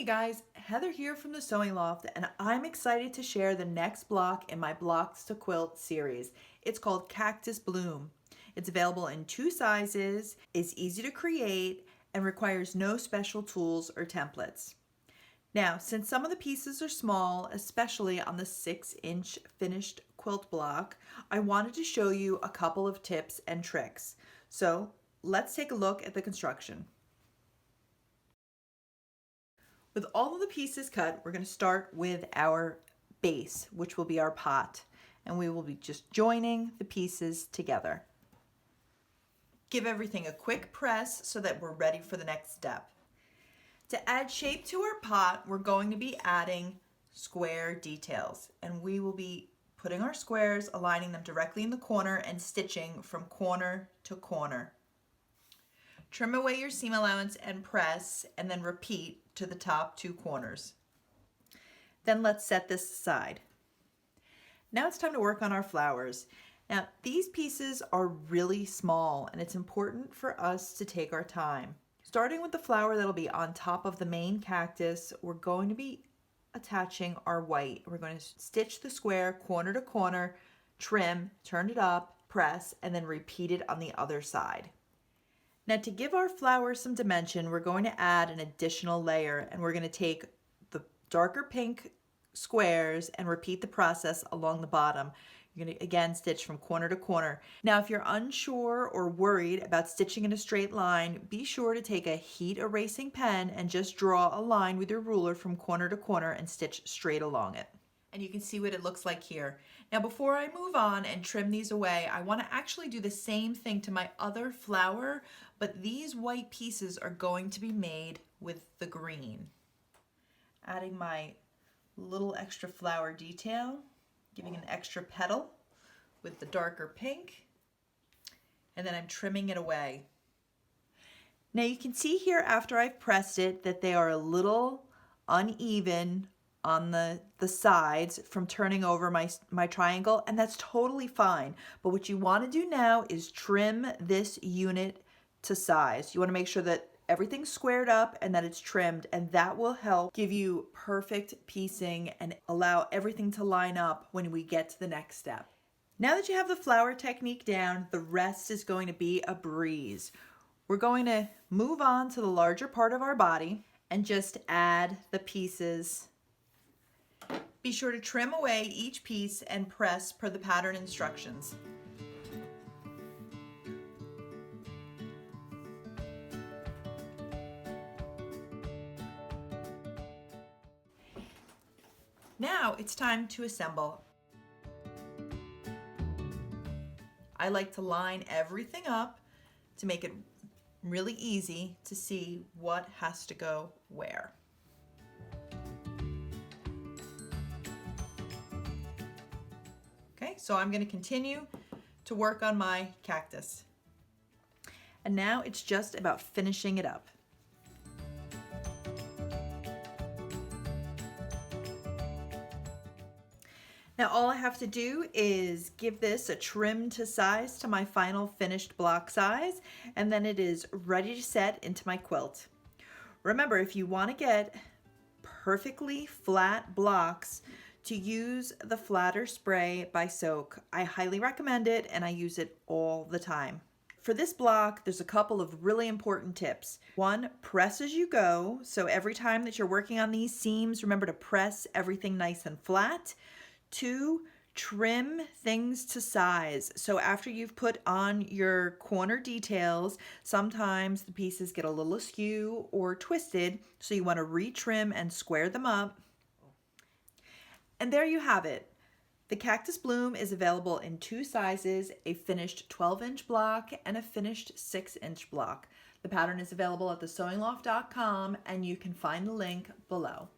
Hey guys, Heather here from the Sewing Loft, and I'm excited to share the next block in my Blocks to Quilt series. It's called Cactus Bloom. It's available in 2 sizes, is easy to create, and requires no special tools or templates. Now, since some of the pieces are small, especially on the 6-inch finished quilt block, I wanted to show you a couple of tips and tricks. So let's take a look at the construction. With all of the pieces cut, we're going to start with our base, which will be our pot, and we will be just joining the pieces together. Give everything a quick press so that we're ready for the next step. To add shape to our pot, we're going to be adding square details, and we will be putting our squares, aligning them directly in the corner and stitching from corner to corner. Trim away your seam allowance and press, and then repeat to the top 2 corners. Then let's set this aside. Now it's time to work on our flowers. Now these pieces are really small, and it's important for us to take our time. Starting with the flower that'll be on top of the main cactus, we're going to be attaching our white. We're going to stitch the square corner to corner, trim, turn it up, press, and then repeat it on the other side. Now to give our flower some dimension, we're going to add an additional layer, and we're going to take the darker pink squares and repeat the process along the bottom. You're going to again stitch from corner to corner. Now if you're unsure or worried about stitching in a straight line, be sure to take a heat erasing pen and just draw a line with your ruler from corner to corner and stitch straight along it. And you can see what it looks like here. Now before I move on and trim these away, I want to actually do the same thing to my other flower, but these white pieces are going to be made with the green. Adding my little extra flower detail, giving an extra petal with the darker pink, and then I'm trimming it away. Now you can see here after I've pressed it that they are a little uneven on the sides from turning over my triangle, and that's totally fine. But what you want to do now is trim this unit to size. You want to make sure that everything's squared up and that it's trimmed, and that will help give you perfect piecing and allow everything to line up when we get to the next step. Now that you have the flower technique down, the rest is going to be a breeze. We're going to move on to the larger part of our body and just add the pieces. Be sure to trim away each piece and press per the pattern instructions. Now it's time to assemble. I like to line everything up to make it really easy to see what has to go where. Okay, so I'm going to continue to work on my cactus. And now it's just about finishing it up. Now all I have to do is give this a trim to size to my final finished block size, and then it is ready to set into my quilt. Remember, if you want to get perfectly flat blocks, to use the Flatter Spray by Soak. I highly recommend it, and I use it all the time. For this block, there's a couple of really important tips. 1, press as you go. So every time that you're working on these seams, remember to press everything nice and flat. 2, trim things to size. So after you've put on your corner details, sometimes the pieces get a little askew or twisted, so you want to retrim and square them up. And there you have it. The Cactus Bloom is available in 2 sizes, a finished 12-inch block and a finished 6-inch block. The pattern is available at thesewingloft.com, and you can find the link below.